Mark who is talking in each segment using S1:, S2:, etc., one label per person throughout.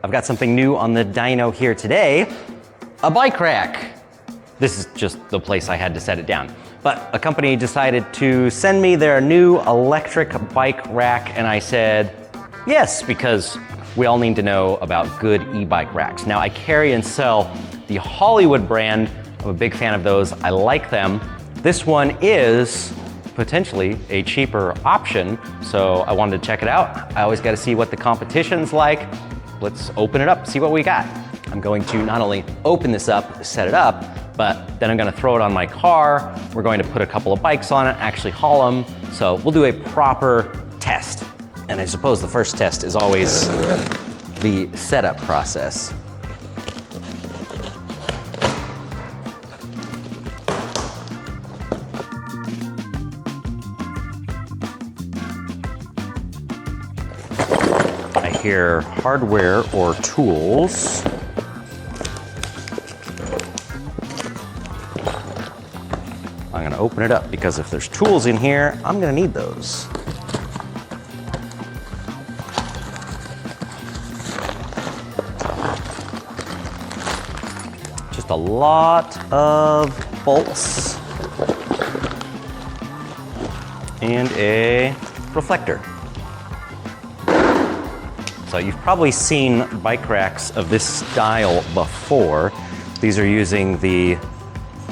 S1: I've got something new on the dyno here today, a bike rack. This is just the place I had to set it down. But a company decided to send me their new electric bike rack, and I said yes, because we all need to know about good e-bike racks. Now I carry and sell the Hollywood brand. I'm a big fan of those, I like them. This one is potentially a cheaper option, so I wanted to check it out. I always gotta see what the competition's like. Let's open it up, see what we got. I'm going to not only open this up, set it up, but then I'm gonna throw it on my car. We're going to put a couple of bikes on it, actually haul them. So we'll do a proper test. And I suppose the first test is always the setup process. I hear hardware or tools. I'm gonna open it up because if there's tools in here, I'm gonna need those. Just a lot of bolts and a reflector. So you've probably seen bike racks of this style before. These are using the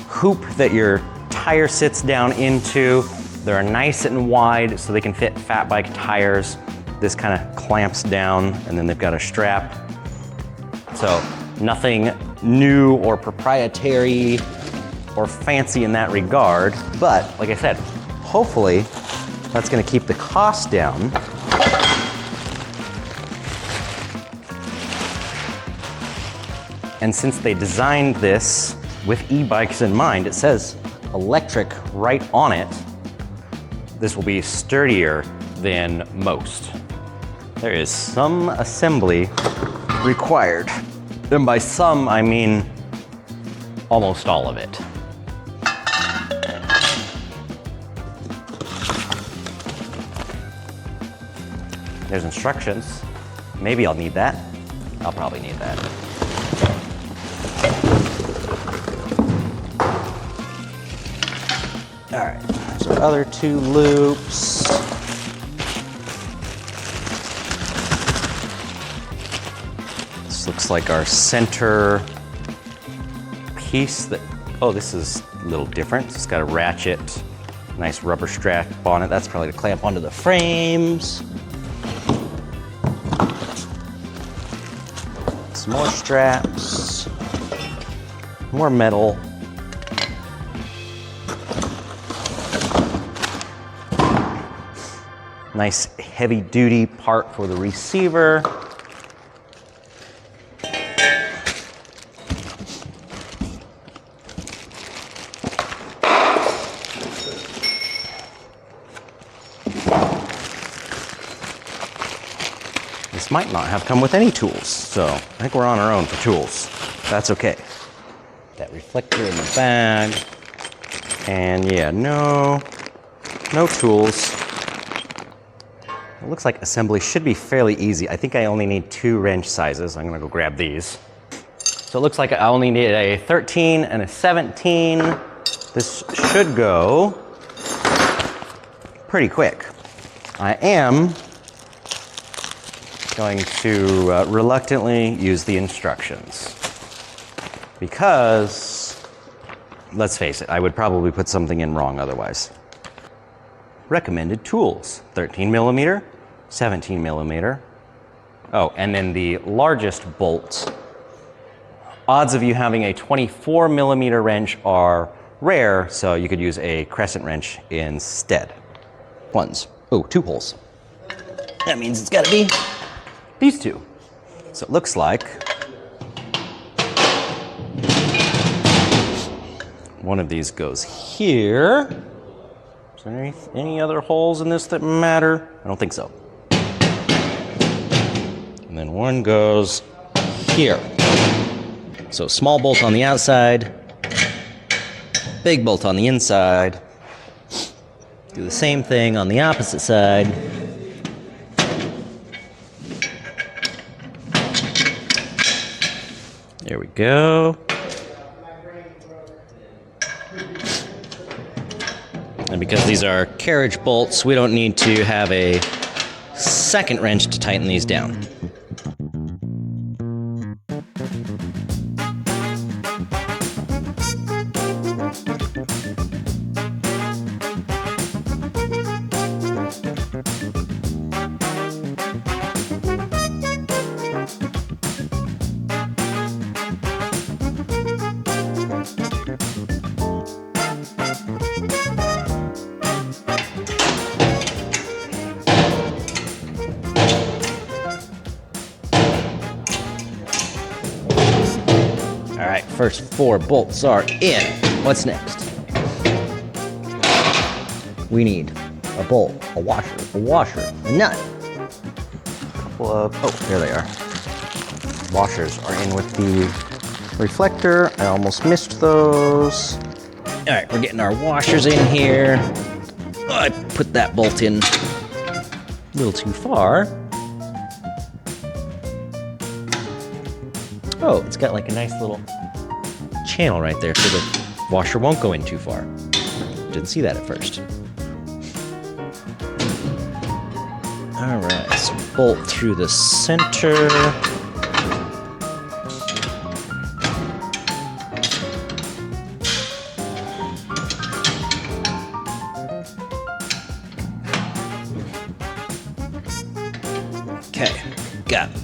S1: hoop that your tire sits down into. They're nice and wide so they can fit fat bike tires. This kind of clamps down and then they've got a strap. So nothing new or proprietary or fancy in that regard. But like I said, hopefully that's gonna keep the cost down. And since they designed this with e-bikes in mind, it says electric right on it. This will be sturdier than most. There is some assembly required. And by some, I mean almost all of it. There's instructions. Maybe I'll need that. I'll probably need that. All right, there's our other two loops. This looks like our center piece that, oh, this is a little different. It's got a ratchet, nice rubber strap on it. That's probably to clamp onto the frames. Some more straps, more metal. Nice heavy duty part for the receiver. This might not have come with any tools, so I think we're on our own for tools. That's okay. That reflector in the bag. And yeah, no tools. It looks like assembly should be fairly easy. I think I only need 2 wrench sizes. I'm gonna go grab these. So it looks like I only need a 13 and a 17. This should go pretty quick. I am going to reluctantly use the instructions because, let's face it, I would probably put something in wrong otherwise. Recommended tools, 13 millimeter, 17 millimeter. Oh, and then the largest bolt. Odds of you having a 24 millimeter wrench are rare, so you could use a crescent wrench instead. 2 holes. That means it's gotta be these 2. So it looks like one of these goes here. Is there any other holes in this that matter? I don't think so. And then one goes here. So small bolt on the outside, big bolt on the inside. Do the same thing on the opposite side. There we go. And because these are carriage bolts, we don't need to have a second wrench to tighten these down. All right, first 4 bolts are in. What's next? We need a bolt, a washer, a nut. Oh, there they are. Washers are in with the reflector. I almost missed those. All right, we're getting our washers in here. Oh, I put that bolt in a little too far. Oh, it's got like a nice little channel right there so the washer won't go in too far. Didn't see that at first. All right, so bolt through the center. Okay, got it.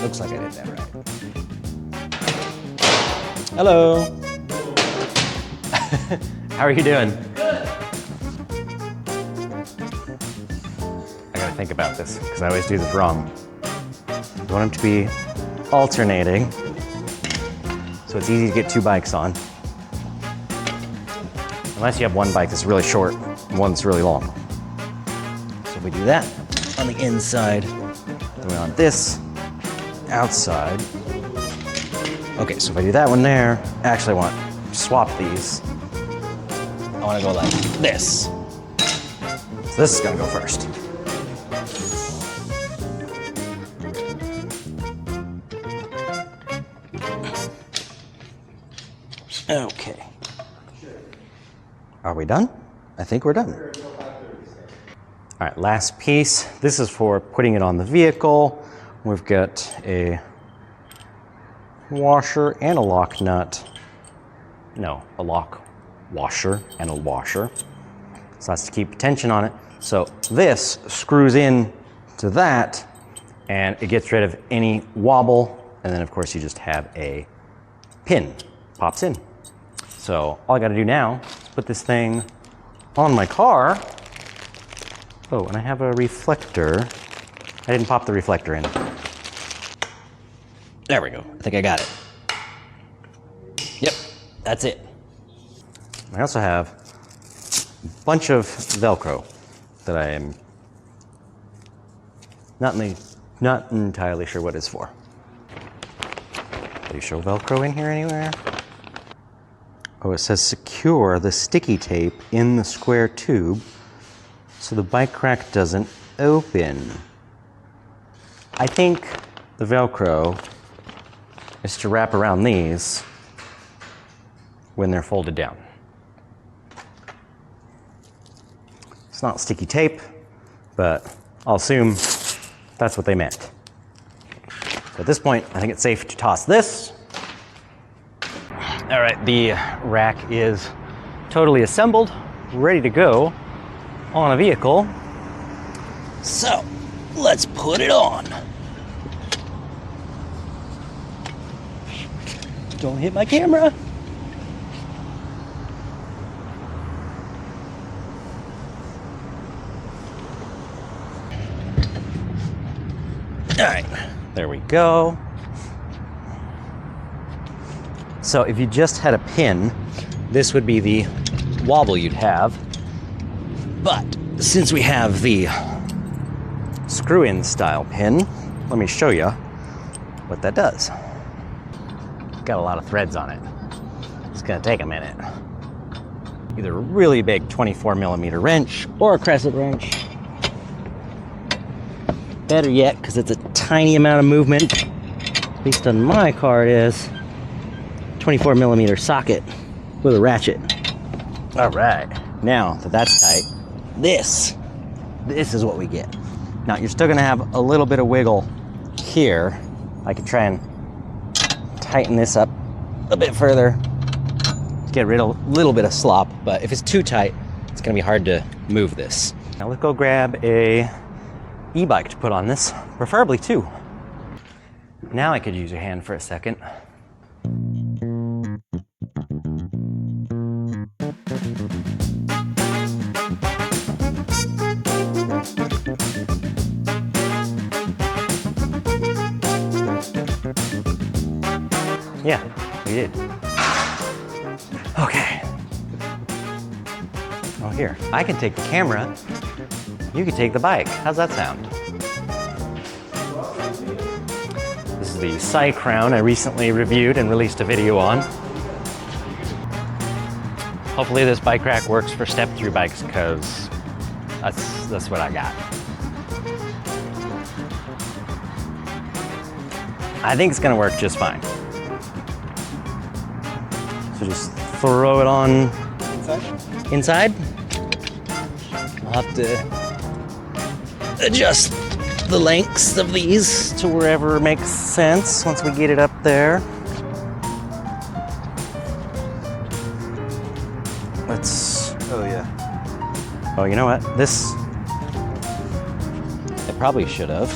S1: Looks like I did that right. Hello. How are you doing? Good. I gotta think about this because I always do this wrong. You want them to be alternating so it's easy to get 2 bikes on. Unless you have one bike that's really short and one that's really long. So if we do that on the inside, then we want this outside. Okay, so if I do that one there, actually I want to swap these. I want to go like this. So this is going to go first. Okay. Are we done? I think we're done. All right, last piece. This is for putting it on the vehicle. We've got a washer and a lock nut. No, a lock washer and a washer. So that's to keep tension on it. So this screws in to that and it gets rid of any wobble. And then of course you just have a pin, pops in. So all I gotta do now is put this thing on my car. Oh, and I have a reflector. I didn't pop the reflector in. There we go. I think I got it. Yep, that's it. I also have a bunch of Velcro that I am not entirely sure what it's for. Do you show Velcro in here anywhere? Oh, it says secure the sticky tape in the square tube so the bike rack doesn't open. I think the Velcro is to wrap around these when they're folded down. It's not sticky tape, but I'll assume that's what they meant. So at this point, I think it's safe to toss this. All right, the rack is totally assembled, ready to go on a vehicle. So let's put it on. Don't hit my camera. All right, there we go. So if you just had a pin, this would be the wobble you'd have. But since we have the screw-in style pin, let me show you what that does. Got a lot of threads on it. It's gonna take a minute. Either a really big 24mm wrench or a crescent wrench. Better yet, because it's a tiny amount of movement, At least on my car it is. 24mm socket with a ratchet. All right, now that that's tight, this is what we get. Now you're still gonna have a little bit of wiggle here. I could try and tighten this up a bit further to get rid of a little bit of slop, but if it's too tight, it's gonna be hard to move this. Now let's go grab a e-bike to put on this, preferably two. Now I could use your hand for a second. Yeah, we did. Okay. Oh, here. I can take the camera. You can take the bike. How's that sound? This is the Side Crown I recently reviewed and released a video on. Hopefully this bike rack works for step-through bikes, because that's what I got. I think it's gonna work just fine. So just throw it on inside. I'll have to adjust the lengths of these to wherever makes sense once we get it up there.
S2: Oh yeah.
S1: Oh, you know what? This, I probably should have.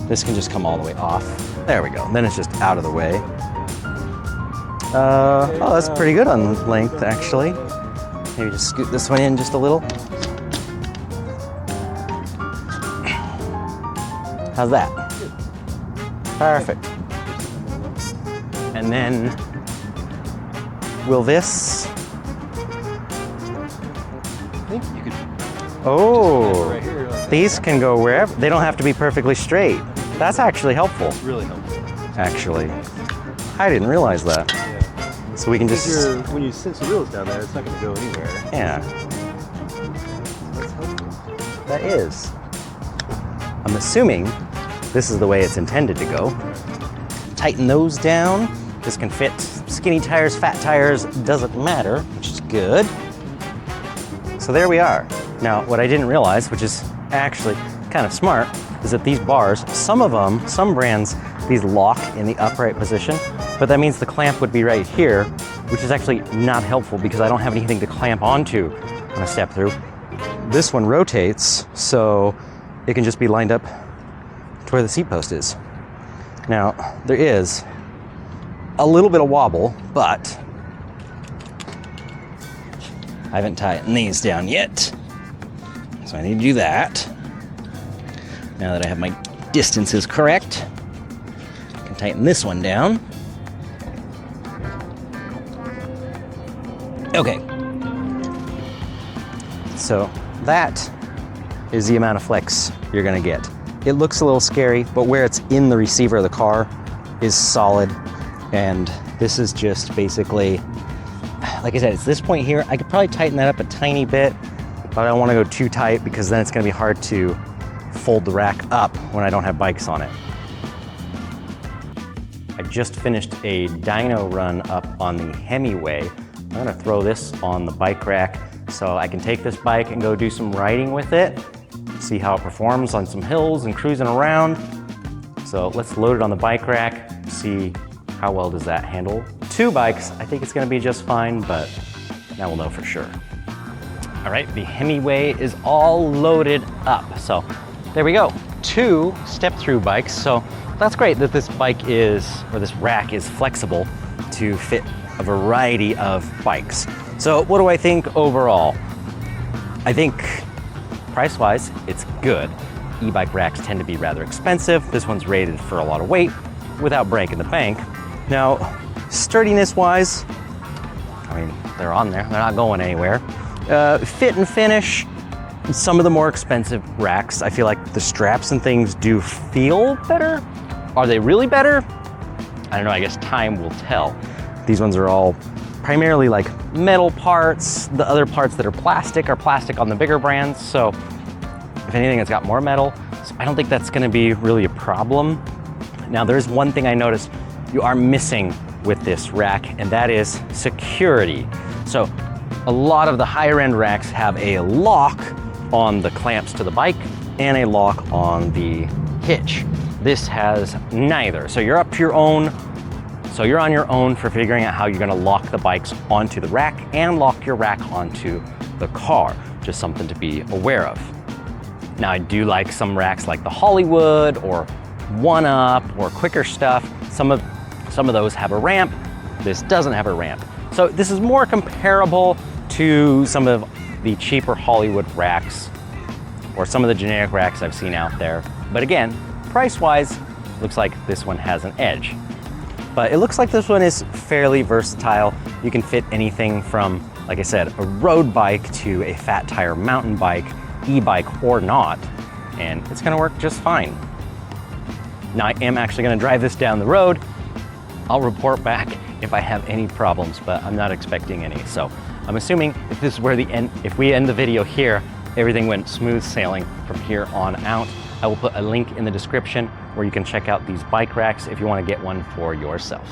S1: This can just come all the way off. There we go. Then it's just out of the way. Oh, that's pretty good on length, actually. Maybe just scoot this one in just a little. How's that? Perfect. And then, will this?
S2: I think you could.
S1: Oh,
S2: right here, like
S1: these can go wherever. They don't have to be perfectly straight. That's actually helpful.
S2: It's really helpful.
S1: Actually, I didn't realize that.
S2: Yeah.
S1: So we can just.
S2: When you cinch the wheels down there, it's not going to go anywhere.
S1: Yeah,
S2: That's helpful.
S1: that is. I'm assuming this is the way it's intended to go. Tighten those down. This can fit skinny tires, fat tires, doesn't matter, which is good. So there we are. Now, what I didn't realize, which is actually kind of smart, is that these bars, some of them, some brands, these lock in the upright position, but that means the clamp would be right here, which is actually not helpful because I don't have anything to clamp onto when I step through. This one rotates, so it can just be lined up to where the seat post is. Now, there is a little bit of wobble, but I haven't tightened these down yet, so I need to do that. Now that I have my distances correct, I can tighten this one down. Okay. So that is the amount of flex you're gonna get. It looks a little scary, but where it's in the receiver of the car is solid, and this is just basically, like I said, it's this point here. I could probably tighten that up a tiny bit, but I don't want to go too tight because then it's going to be hard to fold the rack up when I don't have bikes on it. I just finished a dyno run up on the Hemiway. I'm going to throw this on the bike rack so I can take this bike and go do some riding with it, see how it performs on some hills and cruising around. So let's load it on the bike rack, see how well does that handle two bikes. I think it's gonna be just fine, but now we'll know for sure. All right, the Hemiway is all loaded up. So there we go, 2 step-through bikes. So that's great that this bike is, or this rack is flexible to fit a variety of bikes. So what do I think overall? I think price-wise, it's good. E-bike racks tend to be rather expensive. This one's rated for a lot of weight without breaking the bank. Now, sturdiness-wise, I mean, they're on there. They're not going anywhere. Fit and finish, some of the more expensive racks, I feel like the straps and things do feel better. Are they really better? I don't know, I guess time will tell. These ones are all primarily like metal parts. The other parts that are plastic on the bigger brands. So if anything, it's got more metal. So I don't think that's gonna be really a problem. Now there's one thing I noticed you are missing with this rack, and that is security. So a lot of the higher end racks have a lock on the clamps to the bike and a lock on the hitch. This has neither. So you're up to your own. So you're on your own for figuring out how you're gonna lock the bikes onto the rack and lock your rack onto the car. Just something to be aware of. Now I do like some racks like the Hollywood or One Up or Quicker Stuff. Some of those have a ramp. This doesn't have a ramp. So this is more comparable to some of the cheaper Hollywood racks or some of the generic racks I've seen out there. But again, price-wise, looks like this one has an edge. But it looks like this one is fairly versatile. You can fit anything from, like I said, a road bike to a fat tire mountain bike, e-bike or not, and it's gonna work just fine. Now I am actually gonna drive this down the road. I'll report back if I have any problems, but I'm not expecting any. So I'm assuming if this is where if we end the video here, everything went smooth sailing from here on out. I will put a link in the description where you can check out these bike racks if you want to get one for yourself.